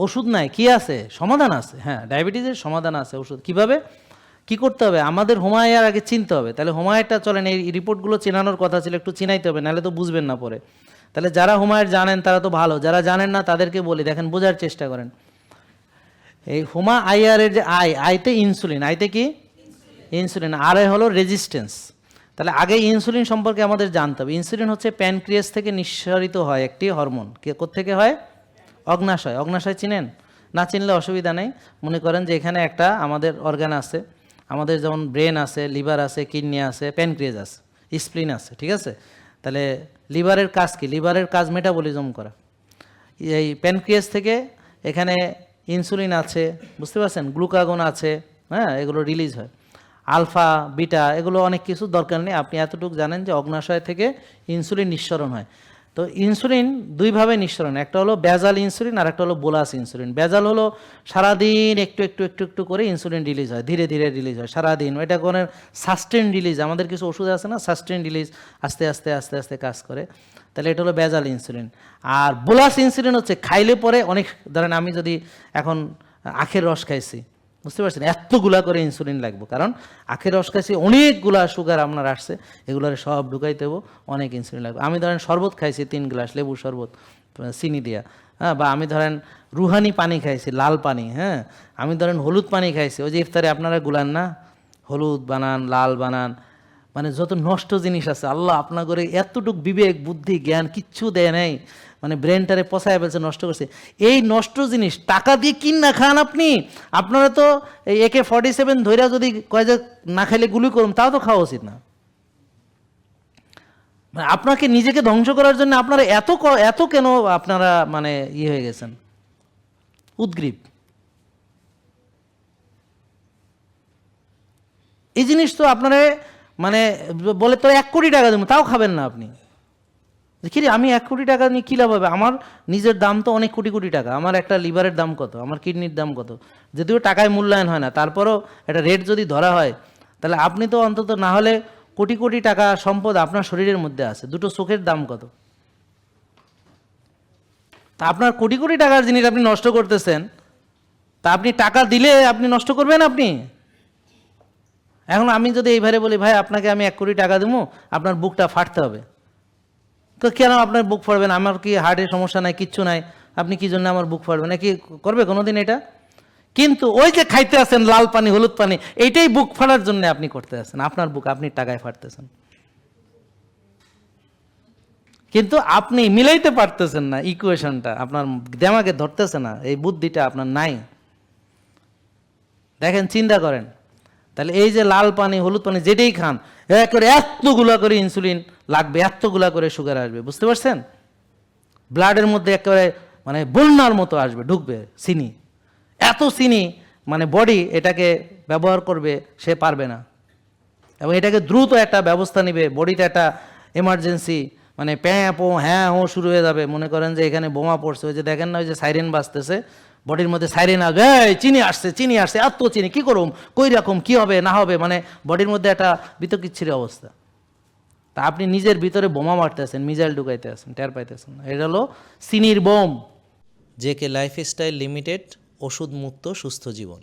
ওষুধ নাই, কি আছে? সমাধান আছে। হ্যাঁ, ডায়াবেটিসের সমাধান আছে, ওষুধ। কিভাবে কি করতে হবে? আমাদের হোমায়ার আগে চিনতে হবে। তাহলে হোমায়ারটা চলেন, এই রিপোর্টগুলো চেনানোর কথা ছিল, একটু চিনাইতে হবে, নাহলে তো বুঝবেন না পরে। তাহলে যারা হোমায়ার জানেন তারা তো ভালো, যারা জানেন না তাদেরকে বলি, দেখেন বোঝার চেষ্টা করেন। এই হোমা আইআর এর যে আইতে ইনসুলিন, আইতে কি ইনসুলিন, আর এ হলো রেজিস্ট্যান্স। তাহলে আগে ইনসুলিন সম্পর্কে আমাদের জানতে হবে। ইনসুলিন হচ্ছে প্যানক্রিয়াস থেকে নিঃসরিত হয় একটি হরমোন। কোত্থেকে হয়? অগ্নাশয়। অগ্নাশয় চিনেন? না চিনলে অসুবিধা নেই। মনে করেন যে এখানে একটা আমাদের অর্গান আছে, আমাদের যেমন ব্রেন আছে, লিভার আছে, কিডনি আছে, প্যানক্রিয়াস আছে, স্প্লিন আছে, ঠিক আছে? তাহলে লিভারের কাজ কি? লিভারের কাজ মেটাবলিজম করা। এই প্যানক্রিয়াস থেকে এখানে ইনসুলিন আছে, বুঝতে পারছেন, গ্লুকাগন আছে, হ্যাঁ, এগুলো রিলিজ হয়। আলফা বিটা এগুলো অনেক কিছু দরকার নেই, আপনি এতটুকু জানেন যে অগ্নাশয় থেকে ইনসুলিন নিঃসরণ হয়। তো ইনসুলিন দুইভাবে নিঃসরণ, একটা হলো বেজাল ইনসুলিন আর একটা হলো বোলাস ইনসুলিন। বেজাল হলো সারাদিন একটু একটু একটু একটু করে ইনসুলিন রিলিজ হয়, ধীরে ধীরে রিলিজ হয় সারাদিন। এটা কোনো সাস্টেন রিলিজ, আমাদের কিছু ওষুধ আছে না, সাস্টেন রিলিজ, আস্তে আস্তে আস্তে আস্তে কাজ করে। তাহলে এটা হলো বেজাল ইনসুলিন। আর বোলাস ইনসুলিন হচ্ছে খাইলে পরে অনেক, ধরেন আমি যদি এখন আখের রস খাইছি, বুঝতে পারছেন, এতগুলা করে ইনসুলিন লাগবে, কারণ আখের রস খাইছি, অনেকগুলা সুগার আপনার আসছে, এগুলোর সব ঢুকাইতে হবো, অনেক ইনসুলিন লাগবে। আমি ধরেন শরবত খাইছি 3 গ্লাস, লেবুর শরবত চিনি দিয়া, হ্যাঁ, বা আমি ধরেন রুহানি পানি খাইছি, লাল পানি, হ্যাঁ, আমি ধরেন হলুদ পানি খাইছি, ওই যে ইফতারে আপনারা গুলান না, হলুদ বানান, লাল বানান, মানে যত নষ্ট জিনিস আছে আল্লাহ আপনার করে এতটুক বিবেক বুদ্ধি জ্ঞান কিচ্ছু দেয় নাই, মানে ব্রেনটারে পচায় ফেলছে, নষ্ট করছে। এই নষ্ট জিনিস টাকা দিয়ে কিন না খান আপনি। আপনারা তো এই AK-47 ধৈরা যদি কয় যে না খাইলে গুলি করুন, তাও তো খাওয়া উচিত না। মানে আপনাকে নিজেকে ধ্বংস করার জন্য আপনারা এত কেন আপনারা মানে হয়ে গেছেন, উদ্গ্রীব। এই জিনিস তো আপনারা মানে বলে তো 1 কোটি টাকা দেবো, তাও খাবেন না আপনি। দেখি আমি 1 কোটি টাকা নিয়ে কী লাভ হবে? আমার নিজের দাম তো অনেক কোটি কোটি টাকা। আমার একটা লিভারের দাম কত, আমার কিডনির দাম কত, যদিও টাকায় মূল্যায়ন হয় না, তারপরও একটা রেট যদি ধরা হয়, তাহলে আপনি তো অন্তত না হলে কোটি কোটি টাকা সম্পদ আপনার শরীরের মধ্যে আছে, দুটো চোখের দাম কত? তা আপনার কোটি কোটি টাকার জিনিস আপনি নষ্ট করতেছেন, তা আপনি টাকা দিলে আপনি নষ্ট করবেন আপনি? এখন আমি যদি এইভাবে বলি, ভাই আপনাকে আমি 1 কোটি টাকা দেবো, আপনার বুকটা ফাটতে হবে, তো কেন আপনার বুক ফাটবেন? আমার কি হার্টের সমস্যা নাই, কিচ্ছু নাই, আপনি কি জন্য আমার বুক ফাটবে? নাকি করবে কোনোদিন এটা? কিন্তু ওই যে খাইতে আছেন লাল পানি, হলুদ পানি, এইটাই বুক ফাটার জন্য আপনি করতে আছেন, আপনার বুক আপনি টাকায় ফাটতেছেন, কিন্তু আপনি মিলাইতে পারতেছেন না ইকুয়েশনটা, আপনার দেমাগে ধরতেছে না, এই বুদ্ধিটা আপনার নাই। দেখেন, চিন্তা করেন, তাহলে এই যে লাল পানি, হলুদ পানি যেটাই খান, করে এতগুলা করে ইনসুলিন লাগবে, এতগুলা করে সুগার আসবে, বুঝতে পারছেন? ব্লাডের মধ্যে একেবারে মানে বন্যার মতো আসবে, ঢুকবে চিনি, এত চিনি, মানে বডি এটাকে ব্যবহার করবে সে পারবে না, এবং এটাকে দ্রুত একটা ব্যবস্থা নিবে, বডিতে একটা এমার্জেন্সি, মানে প্যাঁ পো হ্যাঁ হো শুরু হয়ে যাবে। মনে করেন যে এখানে বোমা পড়ছে, ওই যে দেখেন না, ওই যে সাইরেন বাজতেছে, বডির মধ্যে সাইরেন আসবে, এই চিনি আসছে, চিনি আসছে, এত চিনি কী করুম, কই রকম কী হবে না হবে, মানে বডির মধ্যে একটা বিতকিচ্ছিরি অবস্থা। তা আপনি নিজের ভিতরে বোমা মারতেছেন, মিজাইল ঢুকাইতে আছেন, টের পাইতেছেন। এটা হলো চিনির বোম। JK লাইফস্টাইল লিমিটেড, ওষুধ মুক্ত সুস্থ জীবন।